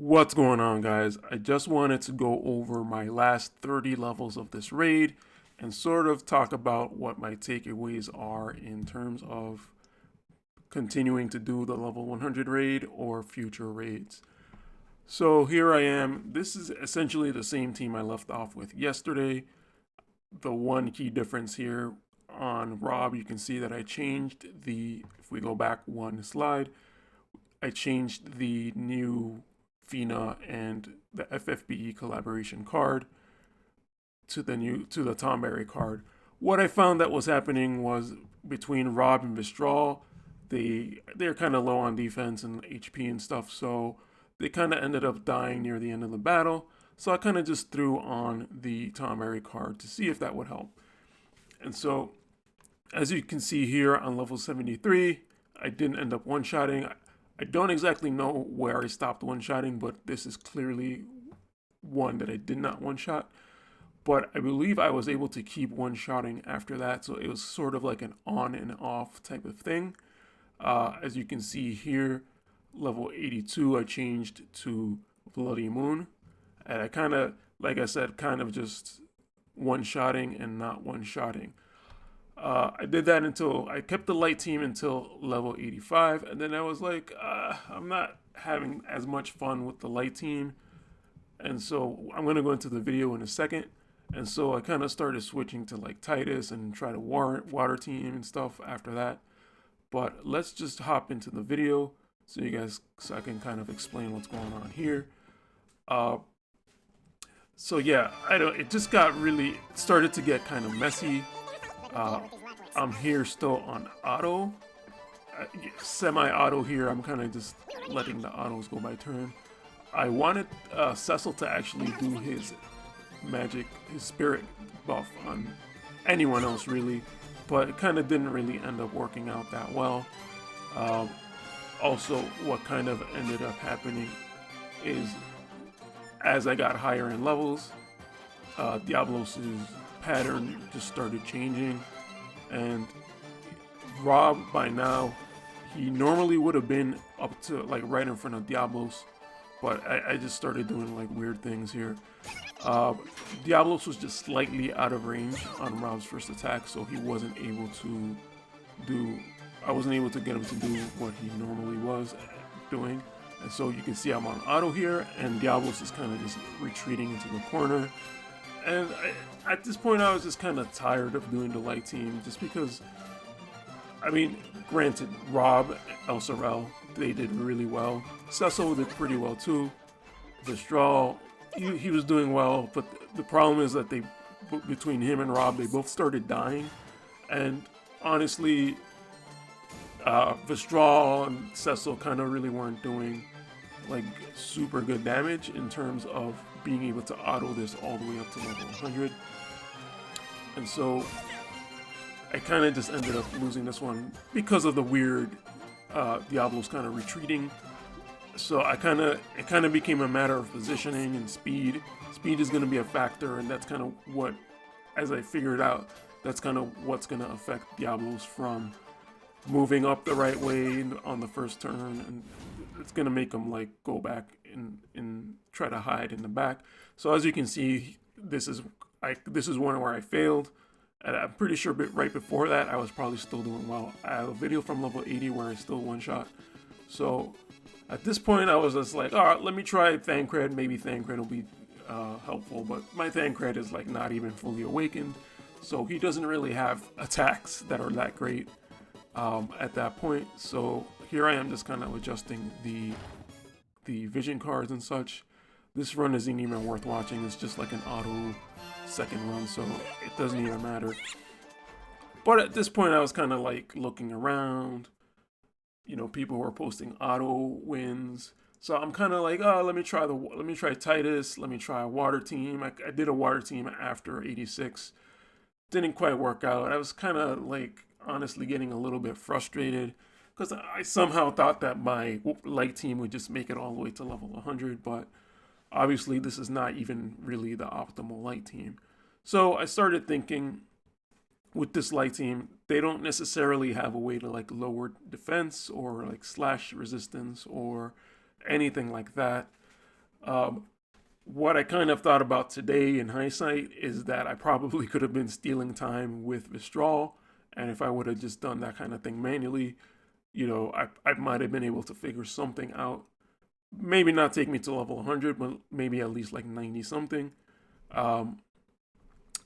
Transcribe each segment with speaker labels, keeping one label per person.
Speaker 1: What's going on, guys? I just wanted to go over my last 30 levels of this raid and sort of talk about what my takeaways are in terms of continuing to do the level 100 raid or future raids. So here I am. This is essentially the same team I left off with yesterday. The one key difference here on Rob, you can see that I changed if we go back one slide, I changed the new Fina and the FFBE collaboration card to the Tom Berry card. What I found that was happening was between Rob and Vistral, they're kind of low on defense and HP and stuff, so they kind of ended up dying near the end of the battle. So I kind of just threw on the Tom Berry card to see if that would help. And so, as you can see here on level 73, I didn't end up one-shotting. I don't exactly know where I stopped one-shotting, but this is clearly one that I did not one-shot. But I believe I was able to keep one-shotting after that, so it was sort of like an on and off type of thing. As you can see here, level 82, I changed to Bloody Moon. And I kind of, like I said, kind of just one-shotting and not one-shotting. I did that until I kept the light team until level 85, and then I was like, I'm not having as much fun with the light team, and so I'm gonna go into the video in a second. And so I kind of started switching to like Titus and try to water team and stuff after that. But let's just hop into the video so I can kind of explain what's going on here. So yeah, it just started to get kind of messy. I'm here still on auto, semi-auto here. I'm kind of just letting the autos go by turn. I wanted Cecil to actually do his spirit buff on anyone else really, but it kind of didn't really end up working out that well. Also, what kind of ended up happening is as I got higher in levels, Diabolos' pattern just started changing, and Rob by now, he normally would have been up to like right in front of Diabolos, but I just started doing like weird things here. Diabolos was just slightly out of range on Rob's first attack, so he wasn't able to I wasn't able to get him to do what he normally was doing. And so you can see I'm on auto here, and Diabolos is kind of just retreating into the corner. And at this point, I was just kind of tired of doing the light team, just because, I mean, granted, Rob, El Sorel, they did really well. Cecil did pretty well too. Vistral, he was doing well, but the problem is that between him and Rob, they both started dying. And honestly, Vistral and Cecil kind of really weren't doing like super good damage in terms of being able to auto this all the way up to level 100. And so I kind of just ended up losing this one because of the weird Diablos kind of retreating. So it kind of became a matter of positioning and speed. Speed is going to be a factor, and that's kind of what, as I figured out, that's kind of what's going to affect Diablos from moving up the right way on the first turn, and it's going to make them like go back and try to hide in the back. So as you can see, this is one where I failed, and I'm pretty sure right before that I was probably still doing well. I have a video from level 80 where I still one shot. So at this point I was just like, all right, let me try Thancred. Maybe Thancred will be helpful, but my Thancred is like not even fully awakened, so he doesn't really have attacks that are that great at that point. So here I am just kind of adjusting the vision cards and such. This run isn't even worth watching. It's just like an auto second run, so it doesn't even matter. But at this point I was kind of like looking around. You know, people were posting auto wins, so I'm kind of like, oh, let me try Titus, let me try a water team. I did a water team after 86. Didn't quite work out. I was kind of like honestly getting a little bit frustrated because I somehow thought that my light team would just make it all the way to level 100, but obviously this is not even really the optimal light team. So I started thinking, with this light team, they don't necessarily have a way to like lower defense or like slash resistance or anything like that. What I kind of thought about today in hindsight is that I probably could have been stealing time with withdrawal, and if I would have just done that kind of thing manually, I might have been able to figure something out. Maybe not take me to level 100, but maybe at least like 90 something. Um,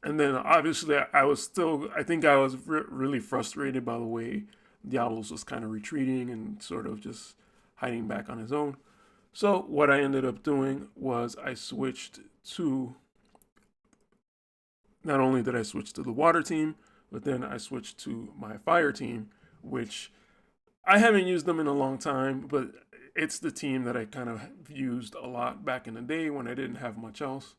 Speaker 1: and then obviously I think I was really frustrated by the way Diabolos was kind of retreating and sort of just hiding back on his own. So what I ended up doing was I switched to, not only did I switch to the water team, but then I switched to my fire team, which I haven't used them in a long time, but it's the team that I kind of used a lot back in the day when I didn't have much else.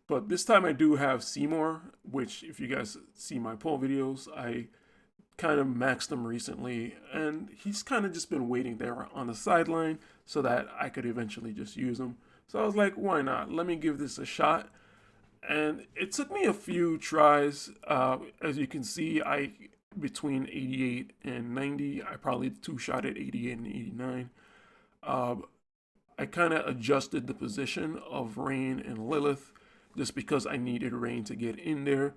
Speaker 1: But this time I do have Seymour, which if you guys see my poll videos, I kind of maxed him recently, and he's kind of just been waiting there on the sideline so that I could eventually just use him. So I was like, why not? Let me give this a shot. And it took me a few tries. As you can see, I between 88 and 90, I probably two-shot at 88 and 89. I kind of adjusted the position of Rain and Lilith just because I needed Rain to get in there.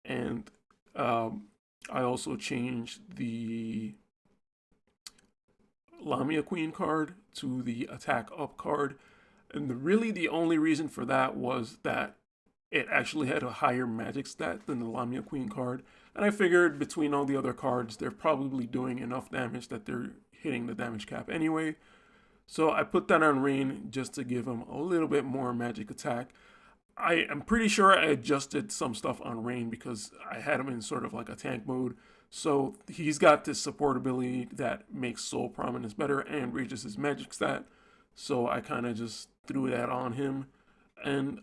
Speaker 1: And I also changed the Lamia Queen card to the Attack Up card. And really the only reason for that was that it actually had a higher magic stat than the Lamia Queen card. And I figured between all the other cards, they're probably doing enough damage that they're hitting the damage cap anyway. So I put that on Rain just to give him a little bit more magic attack. I am pretty sure I adjusted some stuff on Rain because I had him in sort of like a tank mode. So he's got this support ability that makes Soul Prominence better and raises his magic stat. So I kind of just threw that on him. And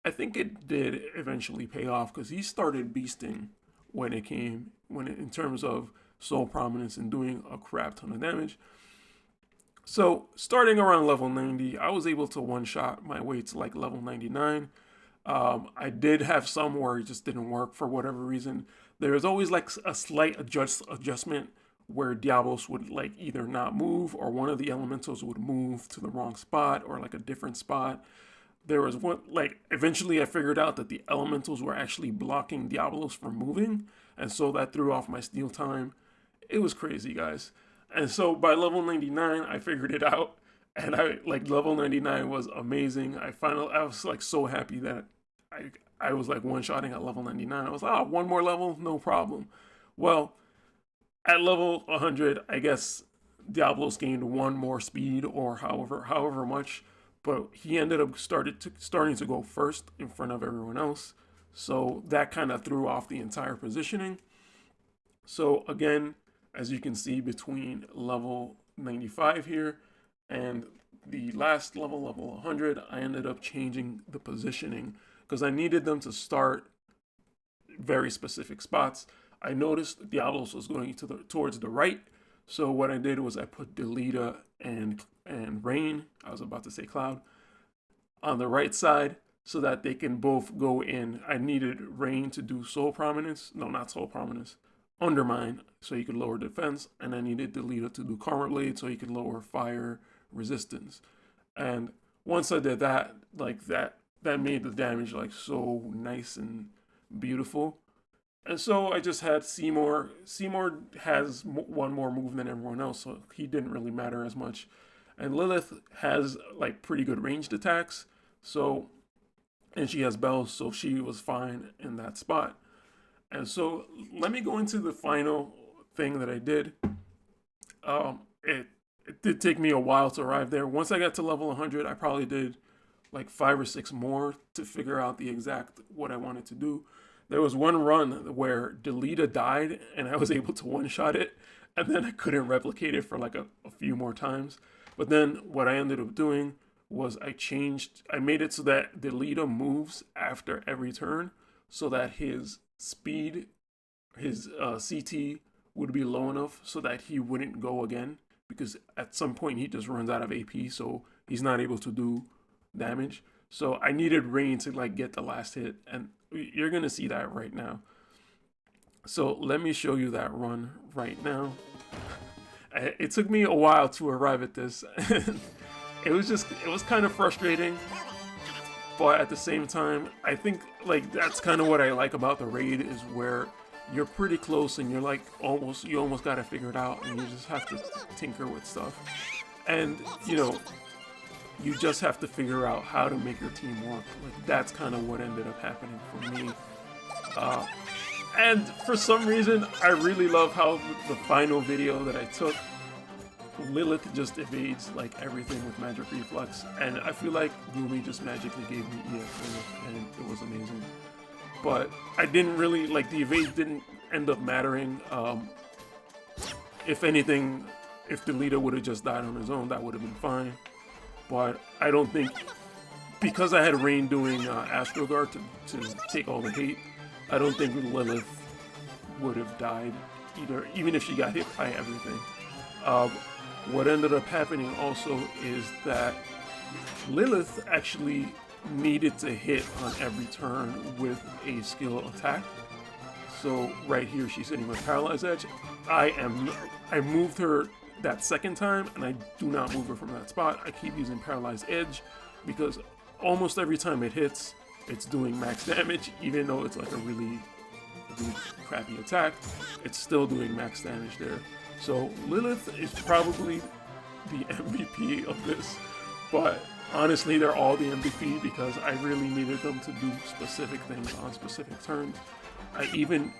Speaker 1: I think it did eventually pay off because he started beasting in terms of Soul Prominence and doing a crap ton of damage. So starting around level 90, I was able to one-shot my way to like level 99. I did have some where it just didn't work for whatever reason. There was always like a slight adjustment where Diabolos would like either not move or one of the elementals would move to the wrong spot or like a different spot. There was one, like, eventually I figured out that the elementals were actually blocking Diabolos from moving, and so that threw off my steal time. It was crazy, guys. And so by level 99, I figured it out, and level 99 was amazing. I was like so happy that I was like one-shotting at level 99. I was like, oh, one more level, no problem. Well, at level 100, I guess Diabolos gained one more speed or however much, but he ended up starting to go first in front of everyone else. So that kind of threw off the entire positioning. So again, as you can see between level 95 here and the last level 100, I ended up changing the positioning because I needed them to start very specific spots. I noticed Diabolos was going towards the right, so what I did was I put Delita and Rain, I was about to say Cloud, on the right side so that they can both go in. I needed Rain to do Soul Prominence, no, not Soul Prominence, Undermine, so he could lower defense, and I needed Delita to do Karma Blade so he could lower fire resistance. And once I did that, like that made the damage like so nice and beautiful. And so I just had Seymour. Seymour has one more move than everyone else, so he didn't really matter as much. And Lilith has like pretty good ranged attacks, so, and she has bells, so she was fine in that spot. And so let me go into the final thing that I did. It did take me a while to arrive there. Once I got to level 100, I probably did like 5 or 6 more to figure out the exact what I wanted to do. There was one run where Delita died and I was able to one-shot it, and then I couldn't replicate it for like a few more times. But then what I ended up doing was I made it so that Delita moves after every turn so that his speed, his CT would be low enough so that he wouldn't go again, because at some point he just runs out of AP, so he's not able to do damage. So I needed Rain to like get the last hit, and you're gonna see that right now. So let me show you that run right now. It took me a while to arrive at this. it was kind of frustrating, but at the same time, I think like that's kind of what I like about the raid is where you're pretty close and you're like you almost got to figure it out and you just have to tinker with stuff. And you know, you just have to figure out how to make your team work. Like that's kind of what ended up happening for me. And for some reason, I really love how the final video that I took, Lilith just evades like everything with magic reflex, and I feel like Goomy just magically gave me EF Lilith, and it was amazing. But I didn't really like the evade didn't end up mattering. If anything, if Delita would have just died on his own, that would have been fine. But I don't think, because I had Rain doing Astroguard to take all the hate, I don't think Lilith would have died either, even if she got hit by everything. What ended up happening also is that Lilith actually needed to hit on every turn with a skill attack. So right here she's sitting with Paralyzed Edge. I moved her that second time and I do not move her from that spot. I keep using Paralyzed Edge because almost every time it hits, it's doing max damage, even though it's like a really crappy attack, it's still doing max damage there. So Lilith is probably the MVP of this, but honestly they're all the MVP because I really needed them to do specific things on specific turns. I even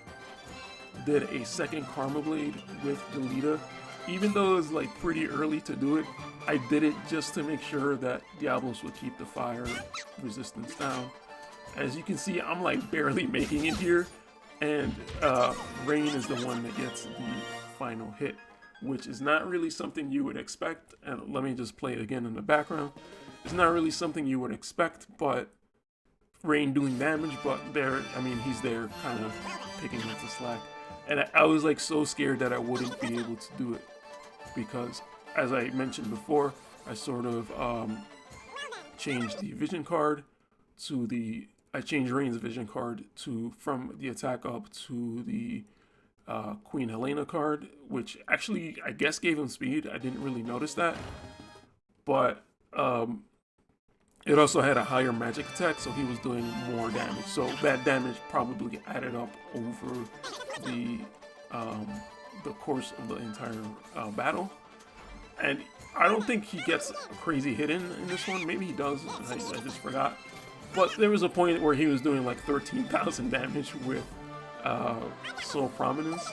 Speaker 1: did a second Karma Blade with Delita. Even though it was like pretty early to do it, I did it just to make sure that Diabolos would keep the fire resistance down. As you can see, I'm like barely making it here, and Rain is the one that gets the final hit, which is not really something you would expect. And let me just play it again in the background. It's not really something you would expect, but Rain doing damage, but he's there kind of picking up the slack. And I was like so scared that I wouldn't be able to do it because, as I mentioned before, I sort of changed the vision card to I changed Rain's vision card from the attack up to the Queen Helena card, which actually I guess gave him speed. I didn't really notice that, but it also had a higher magic attack, so he was doing more damage. So that damage probably added up over the course of the entire battle. And I don't think he gets a crazy hit in this one. Maybe he does, I just forgot. But there was a point where he was doing like 13,000 damage with Soul Prominence.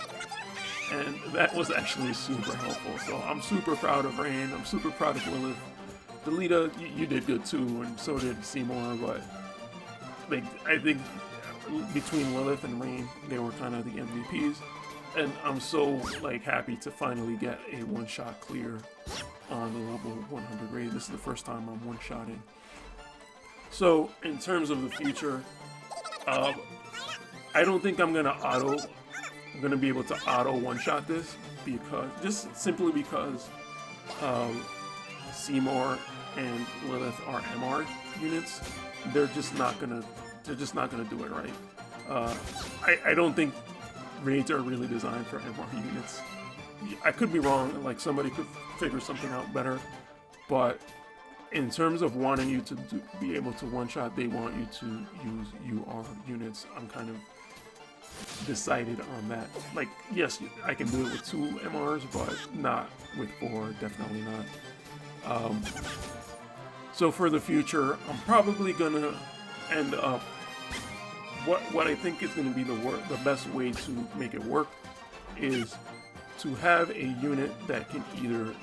Speaker 1: And that was actually super helpful. So I'm super proud of Rain. I'm super proud of Lilith. Delita, you did good too, and so did Seymour, but like, I think between Lilith and Rain, they were kind of the MVPs. And I'm so like happy to finally get a one-shot clear on the level 100 raid. This is the first time I'm one-shotting. So in terms of the future, I don't think I'm gonna be able to auto one-shot this simply because Seymour and Lilith are MR units. They're just not gonna do it right. I don't think raids are really designed for MR units. I could be wrong, like somebody could figure something out better, but in terms of wanting you to be able to one-shot, they want you to use UR units. I'm kind of decided on that. Like, yes, I can do it with 2 MRs, but not with 4, definitely not. So for the future, I'm probably gonna end up what I think is going to be the best way to make it work is to have a unit that can either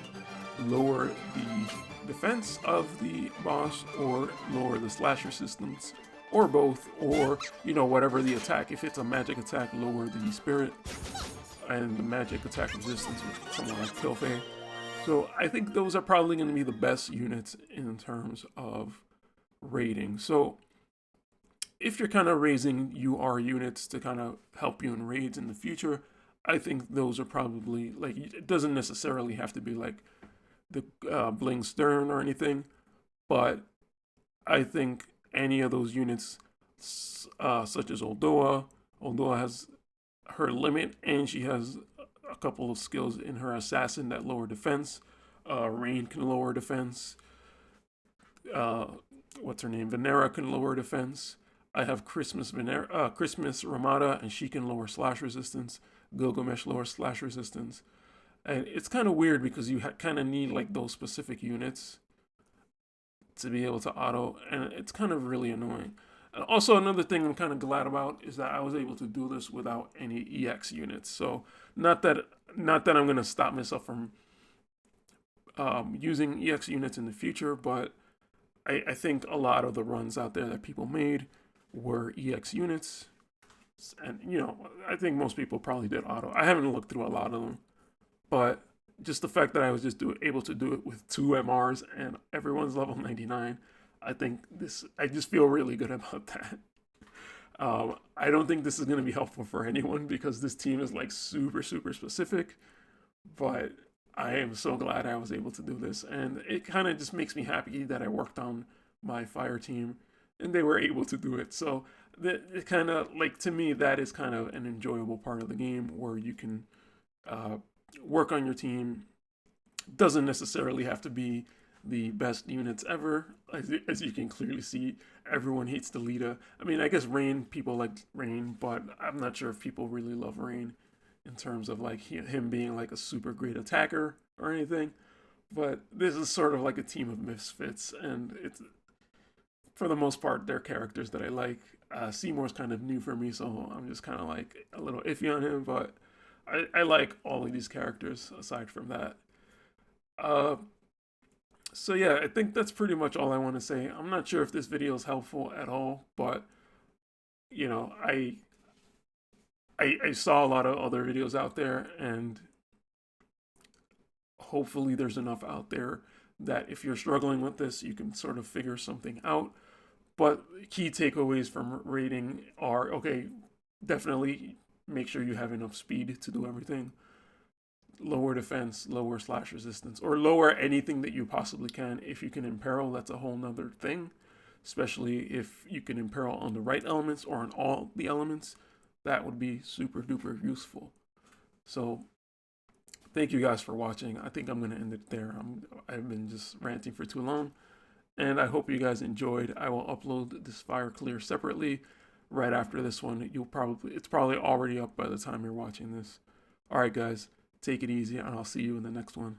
Speaker 1: lower the defense of the boss or lower the slash resistance, or both, or whatever the attack. If it's a magic attack, lower the spirit and the magic attack resistance with someone like KelThaFunkee. So I think those are probably going to be the best units in terms of raiding. So if you're kind of raising UR units to kind of help you in raids in the future, I think those are probably, like, it doesn't necessarily have to be like the Bling Stern or anything, but I think any of those units, such as Oldoa has her limit, and she has a couple of skills in her assassin that lower defense. Rain can lower defense. uh, what's her name? Venera can lower defense. I have Christmas Ramada, and she can lower slash resistance. Gilgamesh lower slash resistance. And it's kind of weird because you kind of need like those specific units to be able to auto, and it's kind of really annoying. And also, another thing I'm kind of glad about is that I was able to do this without any EX units. So not that not that I'm gonna stop myself from using EX units in the future, but I think a lot of the runs out there that people made were EX units, and I think most people probably did auto. I haven't looked through a lot of them, but just the fact that I was just able to do it with 2 MRs and everyone's level 99, I just feel really good about that. I don't think this is going to be helpful for anyone because this team is like super, super specific, but I am so glad I was able to do this. And it kind of just makes me happy that I worked on my fire team and they were able to do it. So it kind of like, to me, that is kind of an enjoyable part of the game where you can uh, work on your team. Doesn't necessarily have to be the best units ever. As you can clearly see, everyone hates the Lita. I mean, I guess Rain, people like Rain, but I'm not sure if people really love Rain in terms of like him being like a super great attacker or anything. But this is sort of like a team of misfits, and it's for the most part they're characters that I like. Seymour's kind of new for me, so I'm just kind of like a little iffy on him, but I like all of these characters aside from that. Uh, so yeah, I think that's pretty much all I want to say. I'm not sure if this video is helpful at all, but you know, I saw a lot of other videos out there, and hopefully there's enough out there that if you're struggling with this, you can sort of figure something out. But key takeaways from rating are, okay, definitely make sure you have enough speed to do everything. Lower defense, lower slash resistance, or lower anything that you possibly can. If you can imperil, that's a whole nother thing, especially if you can imperil on the right elements or on all the elements. That would be super duper useful. So thank you guys for watching. I think I'm going to end it there. I've been just ranting for too long, and I hope you guys enjoyed. I will upload this fire clear separately right after this one. It's probably already up by the time you're watching this. All right, guys, take it easy, and I'll see you in the next one.